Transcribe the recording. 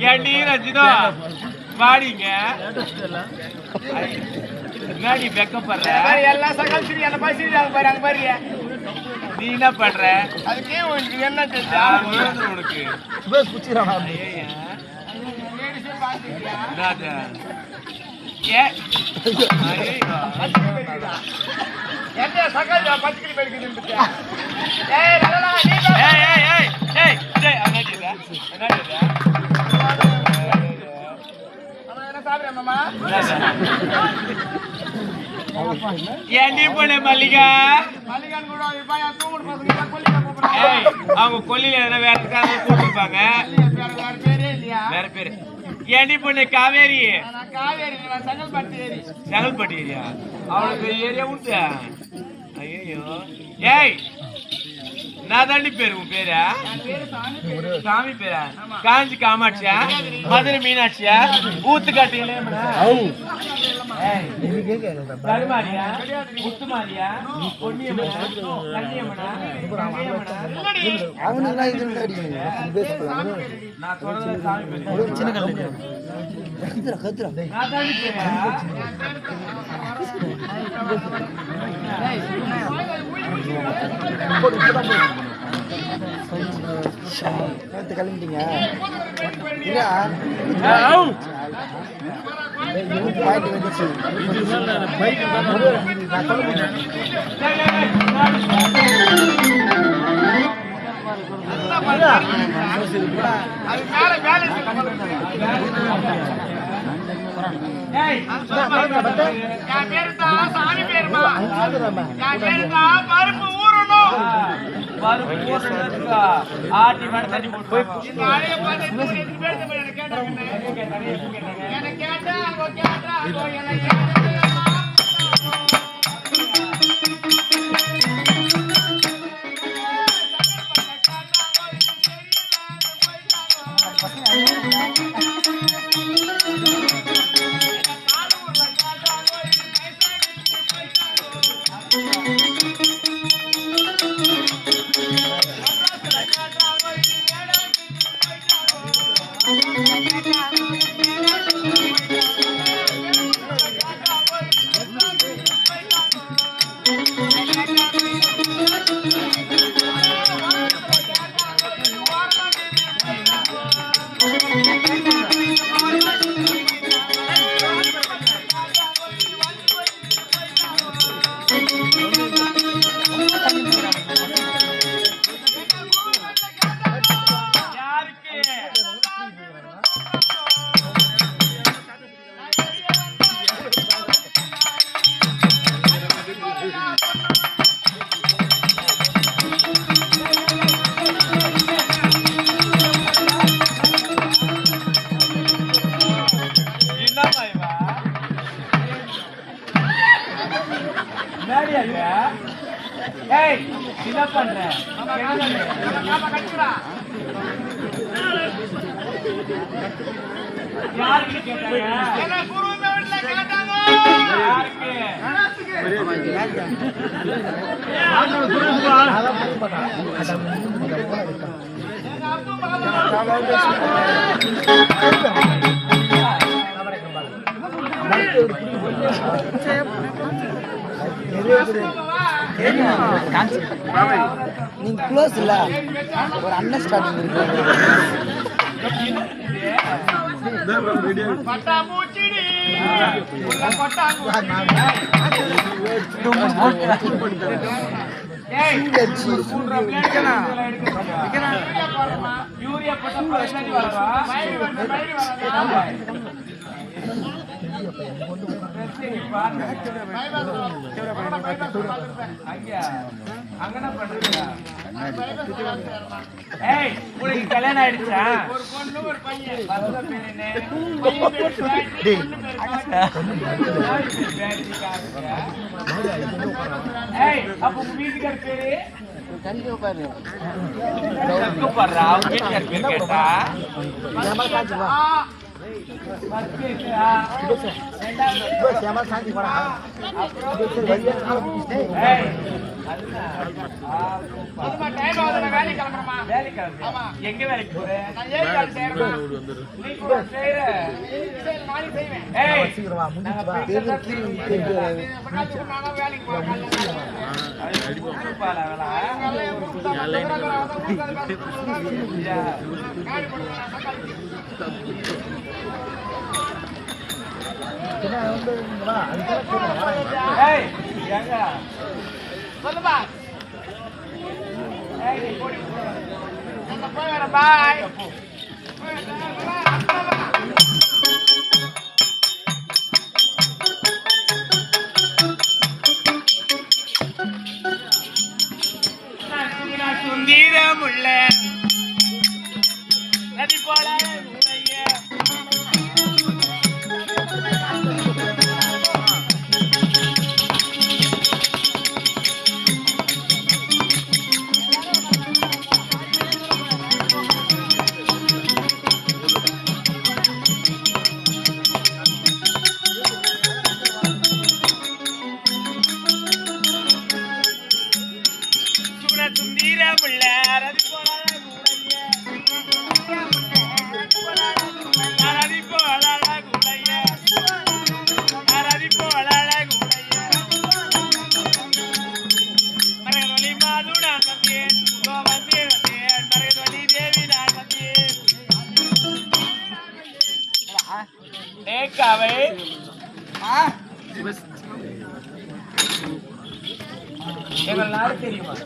ஏண்டி ரஞ்சிதா வாடிங்க முன்னாடி வெக்கப்படுற எல்லா சகல் சிரி அந்த மாதிரி சிரிக்கிறாங்க பாரு அங்க பாரு நீ என்ன பண்ற அதுக்கே உனக்கு என்ன தெரிஞ்சா உனக்கு சுபேஷ் குச்சிரான் என்ன சகல் பச்சை பெருக்குது ஏண்டி போன மல்லிகா அவங்க கொல்லில எதனா வேற கூட்டிருப்பாங்க வேற பேரு ஏண்டி பொண்ணு காவேரி செங்கல்பட்டு ஏரியா அவளுக்கு ஏரியா உண்டு ஐயோ ஏய் நான் தாண்டி பேரு உன் பேரா சாமி பேரா காஞ்சி காமாட்சியா மதுரை மீனாட்சியா ஊத்துக்காட்டியா கருமாரியா முத்துமாரியா பொன்னியம்மனா கன்னியம்மனா நான் சொல்றது சாமி பேரு சின்ன கல்லு நான் தாண்டி பேரா கிளம்பிட்டீங்க ஆட்டி மேட தண்ணி போட்டு என்ன பண்ற யாருக்கு கேட்டாங்க நீங்க க்ளோஸ் இல்ல ஒரு அண்டர்ஸ்டாண்டிங் இருக்கு யூரியா அங்கன பண்றீங்க ஏய் உங்களுக்கு கல்யாணம் ஆயிடுச்சா ஒரு பொண்ணு ஒரு பையன் பசங்க பேர் என்ன ஏய் அப்ப உங்க வீட்டுக்கார பேரு கண்டிப்பா பாரு பாரு அவங்க வீட்டுக்கார பேர் கேட்டா அதுமா டைம் ஆகுது நான் வேலைக்கு கிளம்புறேமா வேலைக்கு ஆமா எங்க வேலைக்கு போற நான் ஏறி வேலை செய்யறேன் நீ கூட செய்யற சரி நாளைக்கு செய்வேன் ஏய் சீக்கிரம் வா முடிஞ்சு வா நாங்க கீழே நானும் வேலைக்கு போறேன் பால ஏய் எங்க சொல்லுப்பா ஏய் நீ போடி நான் போய் வரேன் பாய் சுந்தீரமுள்ள நதி போல உடைய சுந்தீரமுள்ள நதி போல உடைய நதி போல உடைய நதி போல உடைய மரகதொலி மாது நான் வந்தேன் வந்தேன் மரகதொலி தேவி நான் வந்தேன் ஏக்காவை எங்கள் நாடு தெரியுமா